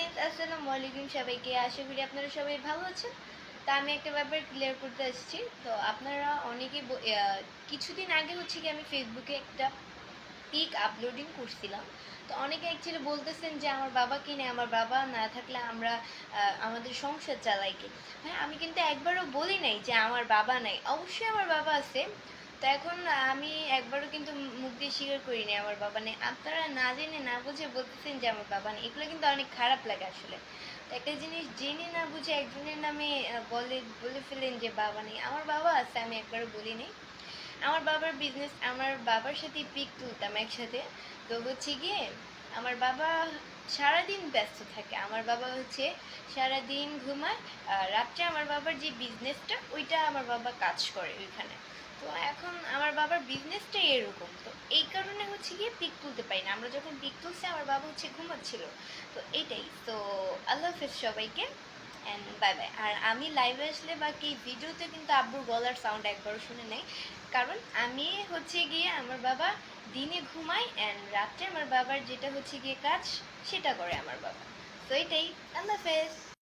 Friends, আসসালামু আলাইকুম সবাইকে। আশা করি আপনারা সবাই ভালো আছেন। তা আমি একটা ব্যাপার ক্লিয়ার করতে আসছি। তো আপনারা অনেকেই কিছুদিন আগে হচ্ছে কি আমি ফেসবুকে একটা পিক আপলোডিং করছিলাম। তো অনেকে অ্যাকচুয়ালি বলতেছেন যে আমার বাবা কি নেই, আমার বাবা না থাকলে আমরা আমাদের সংসার চালাই কি। হ্যাঁ, আমি কিন্তু একবারও বলি নাই যে আমার বাবা নাই, অবশ্যই আমার বাবা আছে। তো এখন আমি একবারও কিন্তু মুখ দিয়ে স্বীকার করিনি আমার বাবা নেই। আপনারা না জেনে না বুঝে বলতেছেন যে আমার বাবা নেই, এগুলো কিন্তু অনেক খারাপ লাগে আসলে। তো একটা জিনিস জেনে না বুঝে একজনের নামে বলে ফেলেন যে বাবা নেই। আমার বাবা আছে, আমি একবারও বলি নাই। আমার বাবার বিজনেস, আমার বাবার সাথে পিক তুলতাম একসাথে। তো হচ্ছে গিয়ে আমার বাবা সারাদিন ব্যস্ত থাকে। আমার বাবা হচ্ছে সারাদিন ঘুমায়, আর রাত্রে আমার বাবার যে বিজনেসটা ওইটা আমার বাবা কাজ করে ওইখানে। তো এখন আমার বাবার বিজনেসটাই এরকম, তো এই কারণে হচ্ছে গিয়ে পিক তুলতে পারি না। আমরা যখন পিক তুলছি আমার বাবা হচ্ছে ঘুমাচ্ছিল। তো এটাই তো। আল্লাহ হাফেজ সবাইকে, অ্যান্ড বাই বাই। আর আমি লাইভে আসলে বা কি ভিডিওতে কিন্তু আব্বুর গলার সাউন্ড একবারও শুনে নেই, কারণ আমি হচ্ছে গিয়ে আমার বাবা দিনে ঘুমায় অ্যান্ড রাত্রে আমার বাবার যেটা হচ্ছে গিয়ে কাজ সেটা করে আমার বাবা। তো এটাই। আল্লাহ হাফেজ।